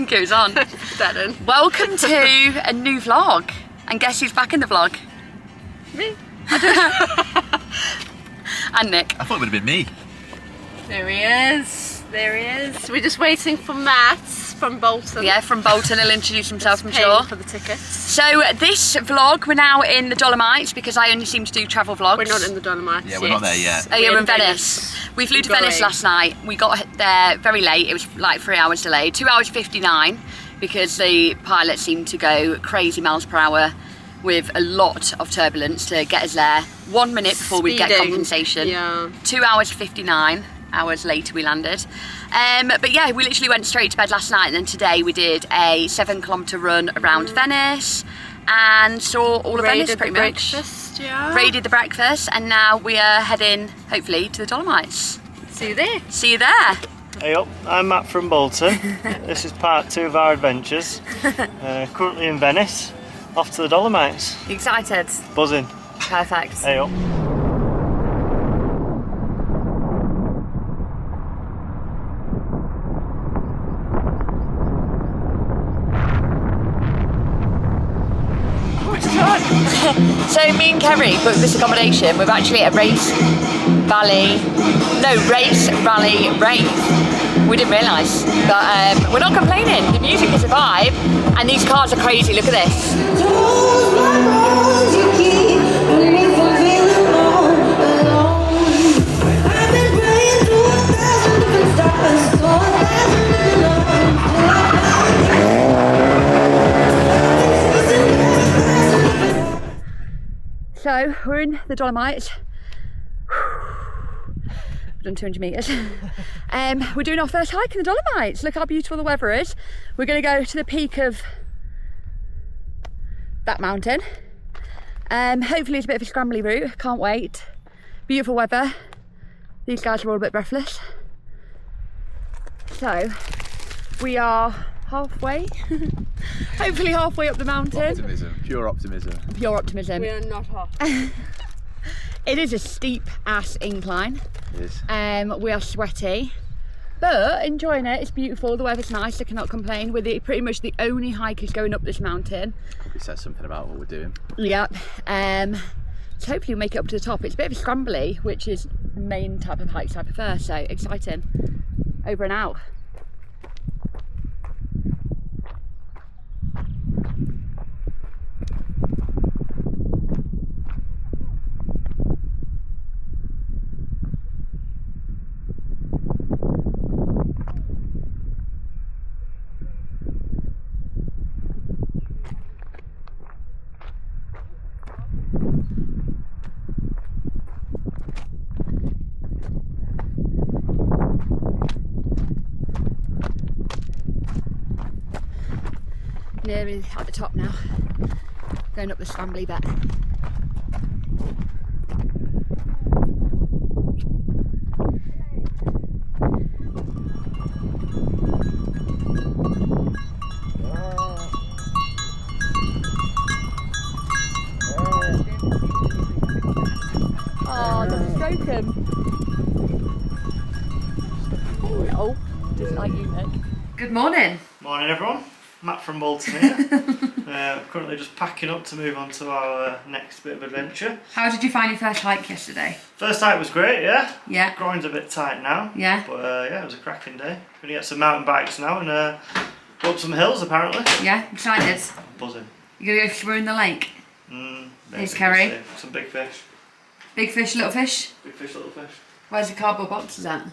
goes on. Welcome to a new vlog. And guess who's back in the vlog? Me. And Nick. I thought it would have been me. There he is. There he is. We're just waiting for Matt from Bolton. Yeah, from Bolton. He'll introduce himself, I'm sure. For the tickets. So this vlog, we're now in the Dolomites because I only seem to do travel vlogs. We're not in the Dolomites. Yeah, we're not there yet. Oh, you're in Venice. We flew to Venice last night. We got there very late. It was like 3 hours delayed. 2 hours 59 because the pilot seemed to go crazy miles per hour with a lot of turbulence to get us there 1 minute before we get compensation. Yeah. 2 hours 59 hours later we landed. But yeah, we literally went straight to bed last night, and then today we did a 7-kilometre run around Venice and saw all of Venice pretty much. Raided the breakfast, and now we are heading hopefully to the Dolomites. See you there. See you there. Hey up, I'm Matt from Bolton. This is part 2 of our adventures. Currently in Venice, off to the Dolomites. Excited? Buzzing. Perfect. Hey up. So me and Kerry booked this accommodation. We're actually at Race Rally Rave. We didn't realise, but we're not complaining. The music is a vibe, and these cars are crazy. Look at this. So we're in the Dolomites. We've done 200 metres. We're doing our first hike in the Dolomites. Look how beautiful the weather is. We're going to go to the peak of that mountain. Hopefully it's a bit of a scrambly route. Can't wait. Beautiful weather. These guys are all a bit breathless. So we are halfway. Hopefully halfway up the mountain. Optimism, pure optimism. Pure optimism. We are not hot. It is a steep ass incline. It is. We are sweaty, but enjoying it. It's beautiful. The weather's nice. I cannot complain. We're pretty much the only hikers going up this mountain. It says something about what we're doing. Yep. So hopefully we'll make it up to the top. It's a bit of a scrambly, which is the main type of hikes I prefer. So exciting. Over and out. Nearly at the top now. Going up the scrambly bit. Oh, don't stroke him. Hello. Just like you, Nick. Good morning. Morning everyone. Matt from Bolton here. Currently just packing up to move on to our next bit of adventure. How did you find your first hike yesterday? First hike was great, yeah. Yeah. Groin's a bit tight now. Yeah. But yeah, it was a cracking day. Gonna get some mountain bikes now and go up some hills apparently. Yeah, excited. Buzzing. You're gonna go swim in the lake? Here's Maybe, Kerry. we'll see. Some big fish. Big fish, little fish? Big fish, little fish. Where's the cardboard boxes at?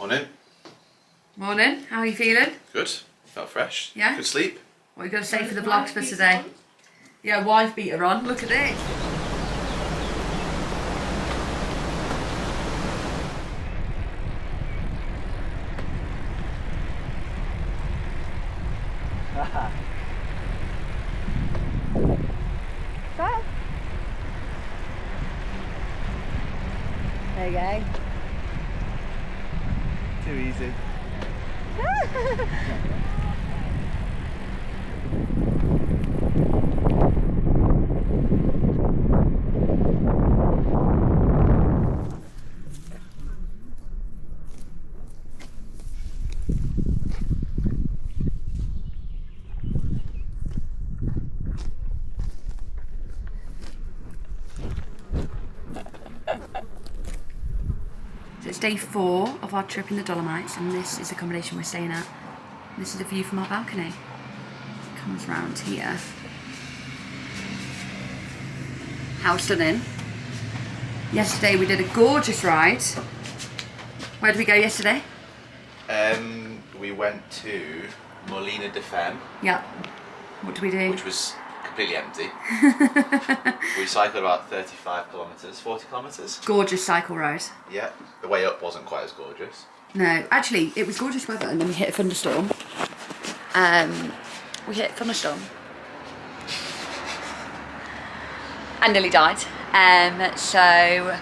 On it. Morning, how are you feeling? Good. Felt fresh. Yeah? Good sleep. What are you going to say for the vlogs for today? Yeah, wife beater on. Look at this. There you go. Too easy. day 4 of our trip in the Dolomites, and this is the accommodation we're staying at. This is a view from our balcony. It comes round here. How stunning. Yesterday we did a gorgeous ride. Where did we go yesterday? We went to Molina de Femme. Yeah. What did we do? Which was completely empty. We cycled about 35 kilometres, 40 kilometres. Gorgeous cycle ride. Yeah, the way up wasn't quite as gorgeous. No, actually, it was gorgeous weather, and then we hit a thunderstorm. We hit a thunderstorm. And nearly died. So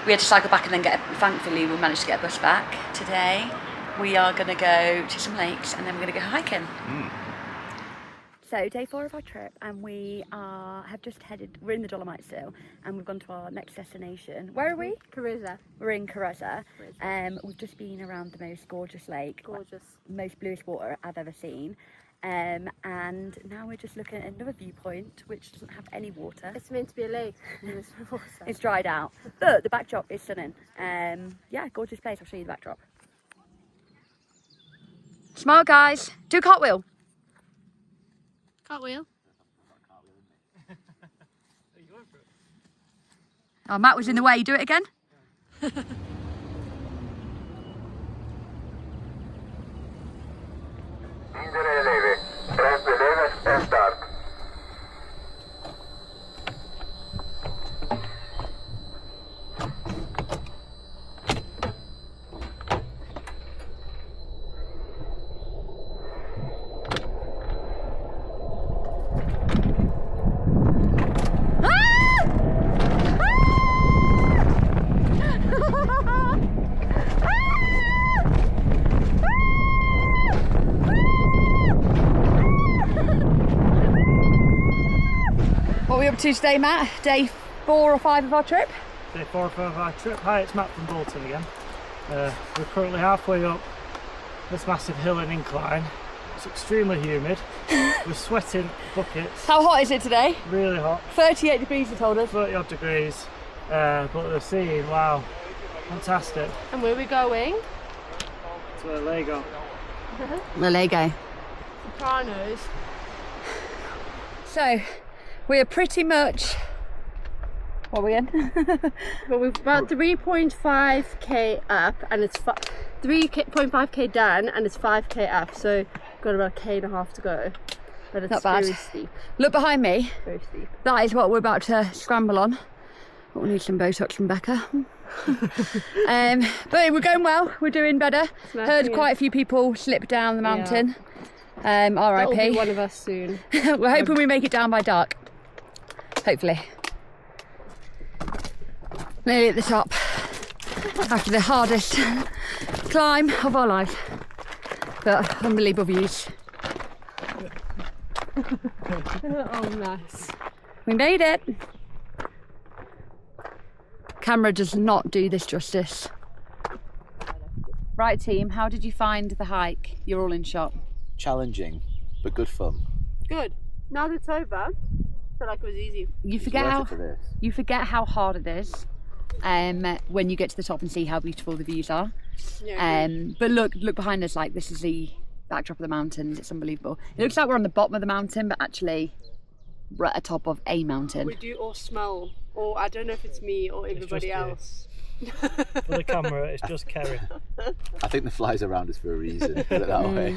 we had to cycle back and then thankfully we managed to get a bus back. Today we are going to go to some lakes and then we're going to go hiking. So day 4 of our trip, and we have just headed, we're in the Dolomites still, and we've gone to our next destination. Where are we? Carissa. We're in Carissa. We've just been around the most gorgeous lake. Gorgeous. Most bluest water I've ever seen. And now we're just looking at another viewpoint which doesn't have any water. It's meant to be a lake. There's no water. It's dried out, but the backdrop is stunning. Yeah, gorgeous place. I'll show you the backdrop. Smile, guys. Do a cartwheel. Cartwheel. Oh, Matt was in the way. Do it again. What are we up to today, Matt? Day 4 or 5 of our trip? Day 4 or 5 of our trip. Hi, it's Matt from Bolton again. We're currently halfway up this massive hill and incline. It's extremely humid. We're sweating buckets. How hot is it today? Really hot. 38 degrees, they told us. 30 odd degrees. But the scene, wow, fantastic. And where are we going? To Lego. The Lego. Sopranos. So, we're pretty much, what are we in? But we've about 3.5k up, and it's 3.5k down, and it's 5k up. So we've got about 1.5k to go. But it's Not bad. very steep. Look behind me. Very steep. That is what we're about to scramble on. But we need some Botox from Becca. But we're going well. We're doing better. Heard quite a few people slip down the mountain. That'll be RIP. one of us soon. We're hoping we make it down by dark. Hopefully. Nearly at the top. After the hardest climb of our lives. But unbelievable views. Oh, nice. We made it. Camera does not do this justice. Right, team, how did you find the hike? You're all in shot. Challenging, but good fun. Good. Now that it's over, I feel like it was easy. You It's forget worth how it for this. you forget how hard it is when you get to the top and see how beautiful the views are. Yeah. But look behind us, like this is the backdrop of the mountains. It's unbelievable. It looks like we're on the bottom of the mountain, but actually we're at the top of a mountain. We do all smell, or I don't know if it's me or everybody just you. else. For the camera, it's just Kerry. I think the flies around us for a reason, put it that way.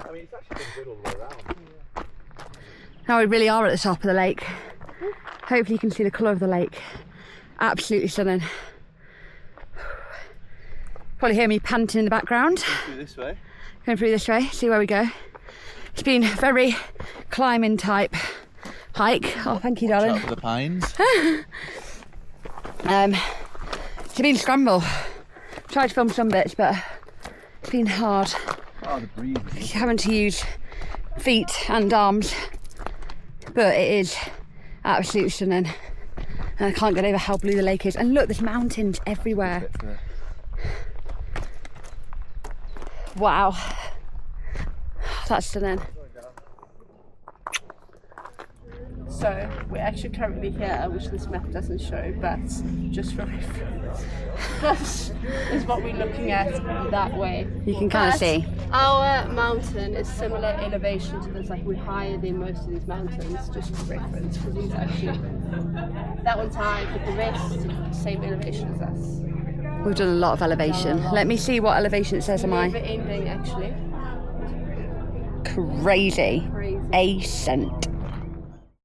I mean, it's actually been good all the way around. Now we really are at the top of the lake. Hopefully you can see the colour of the lake. Absolutely stunning. Probably hear me panting in the background. Through this way. Going through this way, see where we go. It's been a very climbing type hike. Oh, thank you, darling. Top of the pines. It's been a scramble. Tried to film some bits, but it's been hard. Oh, the breeze. Having to use feet and arms, but it is absolutely stunning. And I can't get over how blue the lake is. And look, there's mountains everywhere. Wow, that's stunning. So we're actually currently here, which this map doesn't show, but just for reference, this is what we're looking at that way. You can kind of see. Our mountain is similar elevation to this, like we're higher than most of these mountains, just for reference, because these actually, that one's high, but the rest, same elevation as us. We've done a lot of elevation. Let me see what elevation it says on Never mine. ending, actually. Crazy. Ascent.